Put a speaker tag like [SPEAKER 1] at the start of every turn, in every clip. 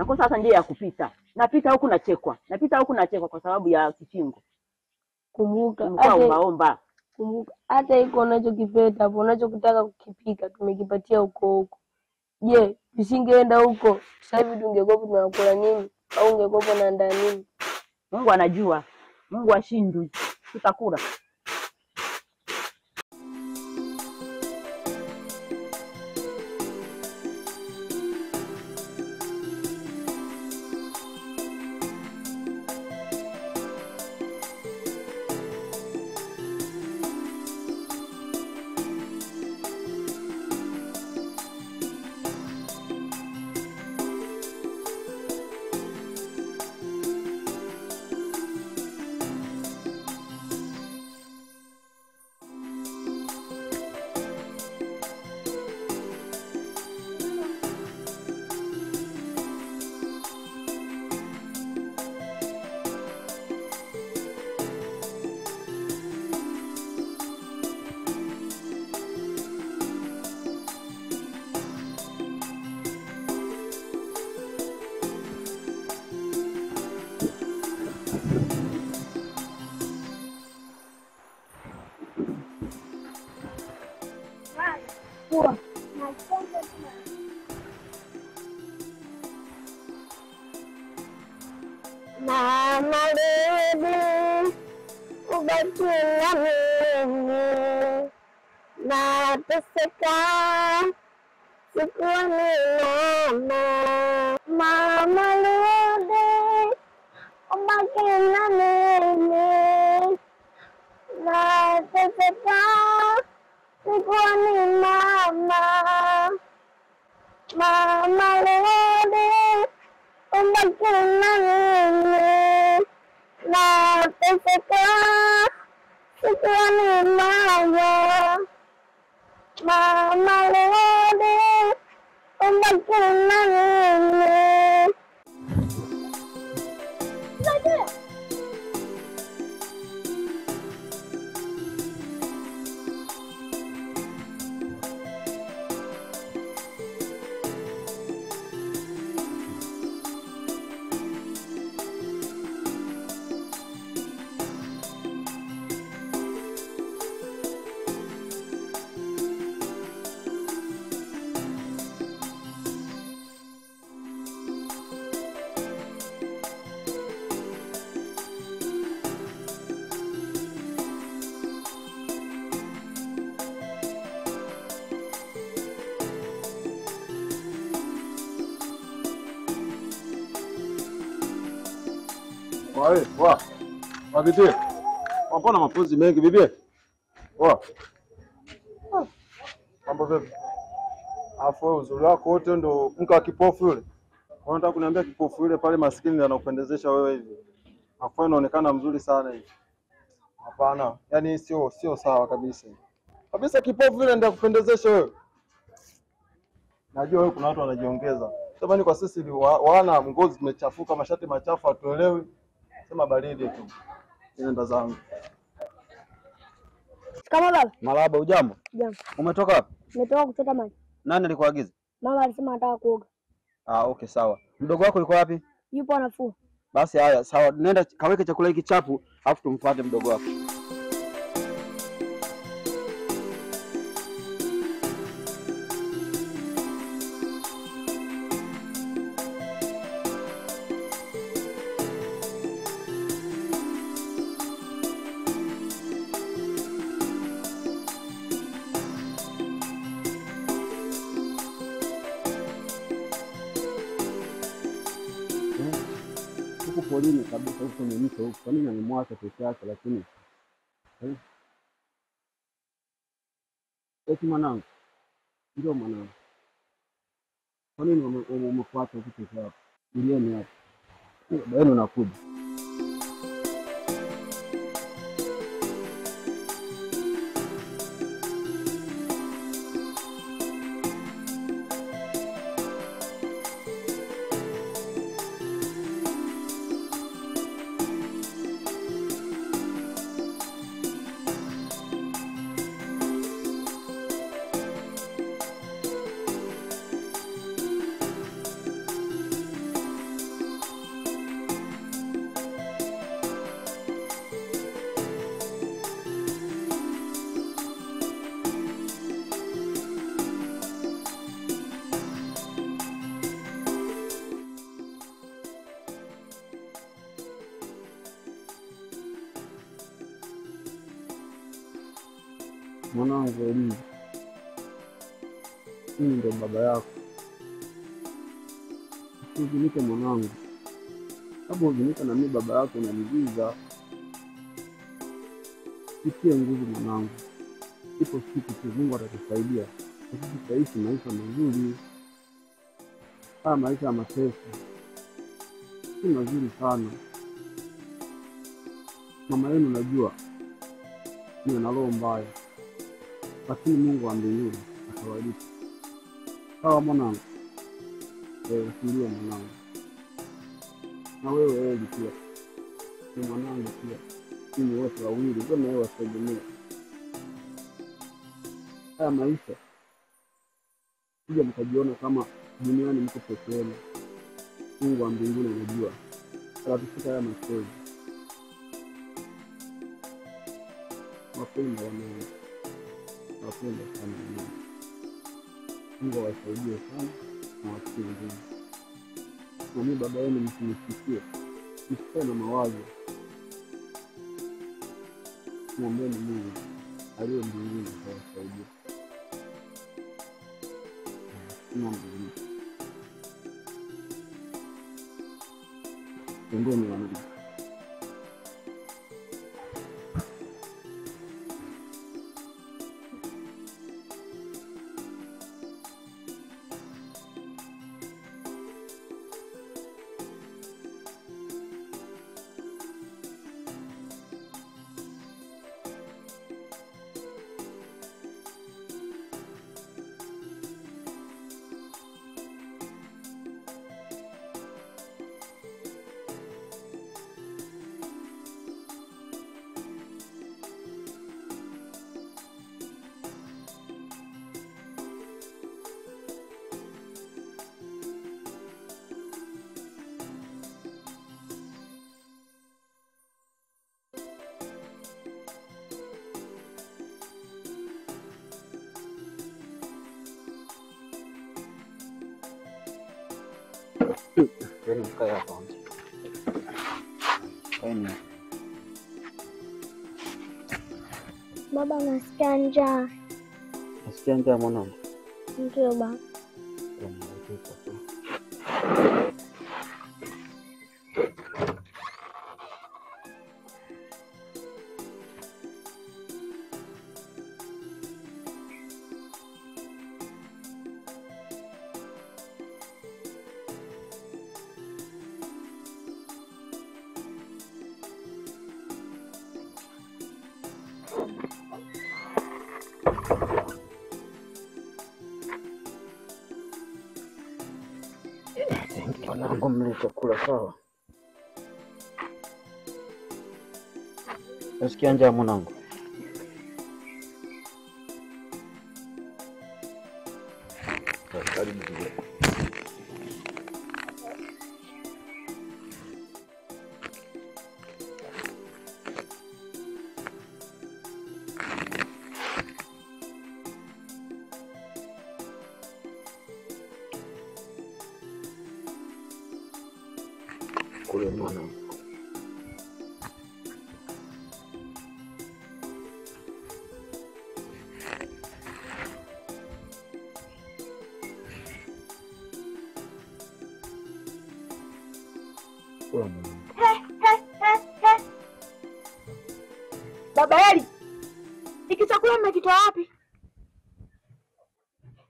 [SPEAKER 1] nakosa sasa njia ya kupita. Napita huku nachekwa kwa sababu ya kichingo.
[SPEAKER 2] Kumbuka
[SPEAKER 1] hata
[SPEAKER 2] iko unachokipeta hapo, unachokitaka kukipika tumekipatia huko. Je, tusingeenda huko sasa hivi tungekuwa tunakula nini au ungekuwa unaandaa nini?
[SPEAKER 1] Mungu anajua. Mungu ashindwi. Tutakula.
[SPEAKER 2] Mama baby, ubaki na mimi, nateseka sikuoni mama. Mama rudi, ubaki na mimi, nateseka sikuoni mama. Mama rudi, ubaki na mimi, nateseka sikuoni mama. Mama rudi, ubaki na mimi.
[SPEAKER 3] Bibi. Mbona mafunzi mengi bibi? Mambo vipi? Afu uzuri wako wote ndo mka kipofu yule. Unataka kuniambia kipofu yule pale maskini anakupendezesha wewe hivi? Afu inaonekana mzuri sana hivi. Hapana, yani sio sawa kabisa. Kabisa kipofu yule ndio kupendezesha wewe. Najua wewe kuna watu wanajiongeza. Sema kwa sisi wana ngozi zimechafuka, mashati machafu hatuelewi. Sema baridi tu. Nenda zangu.
[SPEAKER 2] Kama baba.
[SPEAKER 4] Marahaba, ujambo?
[SPEAKER 2] Jambo.
[SPEAKER 4] Umetoka wapi?
[SPEAKER 2] Nimetoka kuchota maji.
[SPEAKER 4] Nani alikuagiza?
[SPEAKER 2] Mama alisema anataka kuoga.
[SPEAKER 4] Okay, sawa. Mdogo wako yuko wapi?
[SPEAKER 2] Yupo anafua.
[SPEAKER 4] Basi haya, sawa. Nenda kaweke chakula hiki chapu, afu tumfuate mdogo wako. Huko polini kabisa, huko ni mto huko. Kwa nini nimemwacha peke yake lakini? Eti mwanangu. Ndio mwanangu. Kwa nini umefuata huko peke yako? Nilieni hapa. Bado unakuja. Mwanangu Eliza, mimi ndo baba yako. Usihuzunike mwanangu, kama huzunika na mimi baba yako unanigiza. Itie nguvu mwanangu, ipo siku tu Mungu atatusaidia sisi tutaishi maisha mazuri. Haya maisha ya mateso si mazuri sana. Mama yenu najua ni ana roho mbaya, lakini Mungu wa mbinguni atawalipa. Sawa mwanangu? Usilie mwanangu. Na wewe Eli pia ni mwanangu pia. Sisi wote wawili ndio nawe wategemea. Haya maisha sija mkajiona kama duniani mko peke yenu. Mungu wa mbinguni anajua atatufuta haya machozi. Wapenda wanangu, wapenda sana wanangu. Mungu awasaidie sana na wasikie nguvu. Na mimi baba yenu msinisikie, msikae na mawazo. Mwombeni Mungu aliye mbinguni atawasaidia. Mungu Mbinguni wanangu.
[SPEAKER 5] Jadi kayak apa? Ini.
[SPEAKER 6] Baba, nasikia njaa.
[SPEAKER 5] Nasikia njaa mwanangu.
[SPEAKER 6] Ndio baba.
[SPEAKER 5] Mwanangu mle chakula sawa. Nasikia njaa mwanangu. Karibu kule. Kule mwanangu.
[SPEAKER 1] Baba Eli, hiki chakula mmekitoa wapi?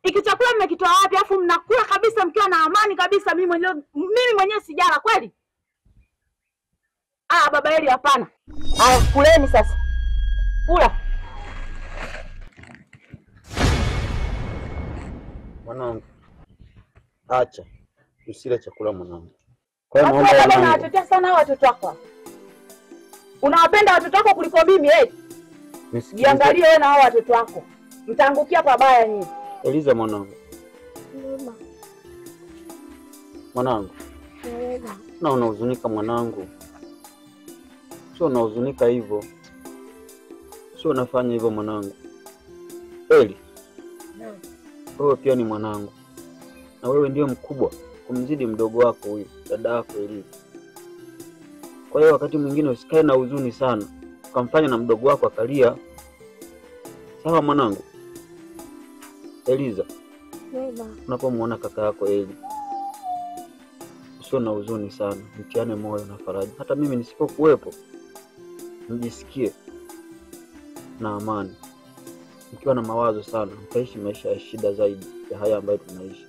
[SPEAKER 1] Hiki chakula mmekitoa wapi? Afu mnakula kabisa mkiwa na amani kabisa. Mimi mwenyewe sijala kweli. Baba Eli, hapana. Kuleni sasa. Kula.
[SPEAKER 5] Mwanangu. Acha. Usile chakula mwanangu. Kwa hiyo naomba
[SPEAKER 1] baba, unawatetea sana watoto wako. Unawapenda watoto wako kuliko mimi Jiangalie wewe na hao watoto wako. Mtaangukia pabaya nyinyi.
[SPEAKER 5] Eliza mwanangu.
[SPEAKER 6] Baba.
[SPEAKER 5] Mwanangu.
[SPEAKER 6] Baba.
[SPEAKER 5] Na unahuzunika mwanangu. Sio unahuzunika hivyo. Sio unafanya hivyo mwanangu. Eli. Wewe pia ni mwanangu. Na wewe ndio mkubwa kumzidi mdogo wako huyu, dada yako Eliza. Kwa hiyo wakati mwingine usikae na huzuni sana, ukamfanya na mdogo wako akalia. Sawa mwanangu? Eliza,
[SPEAKER 6] Baba.
[SPEAKER 5] unapomwona kaka yako Eli, usio na huzuni sana, mtiane moyo na faraja. Hata mimi nisipokuwepo, mjisikie na amani. Mkiwa na mawazo sana, mtaishi maisha ya shida zaidi ya haya ambayo tunaishi.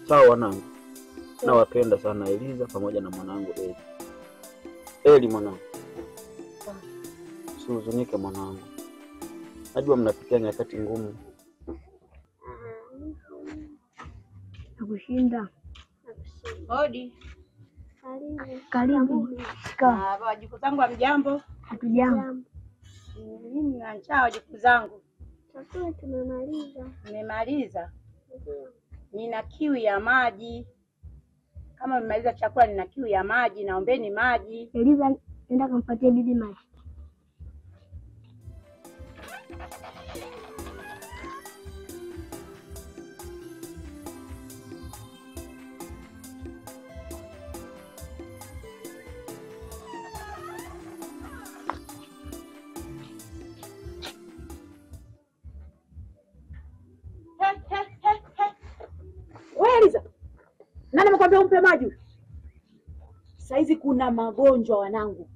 [SPEAKER 5] Sawa wanangu? Nawapenda sana Eliza pamoja na mwanangu Eli. Eli mwanangu, usihuzunike mwanangu. Najua mnapitia nyakati ngumu.
[SPEAKER 2] Nakushinda.
[SPEAKER 7] Hodi.
[SPEAKER 2] Karibu. Kaa.
[SPEAKER 7] Wajukuu zangu hamjambo?
[SPEAKER 2] Hatujambo.
[SPEAKER 7] Mimi na njaa wajukuu zangu.
[SPEAKER 6] Chakula tumemaliza.
[SPEAKER 7] Nimemaliza. Nina kiu ya maji. Kama mmemaliza chakula, nina kiu ya maji, naombeni maji.
[SPEAKER 2] Eliza, nenda kampatie bibi maji.
[SPEAKER 1] Wewe Eliza, nani amekwambia umpe maji? Saizi kuna magonjwa wanangu,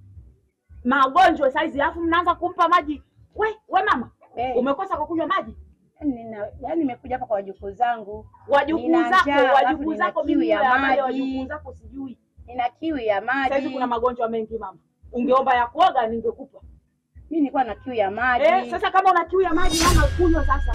[SPEAKER 1] magonjwa saizi, alafu mnaanza kumpa maji. We mama, umekosa kwa kunywa maji?
[SPEAKER 7] Yaani nimekuja hapa kwa wajukuu zangu.
[SPEAKER 1] Wajukuu zako mimi ya maji, wajukuu zako sijui.
[SPEAKER 7] Nina kiu ya maji.
[SPEAKER 1] Saizi kuna magonjwa mengi mama. Ungeomba ya kuoga ningekupa.
[SPEAKER 7] Mimi nilikuwa na kiu ya maji.
[SPEAKER 1] Sasa kama una kiu ya maji mama, kunywa sasa.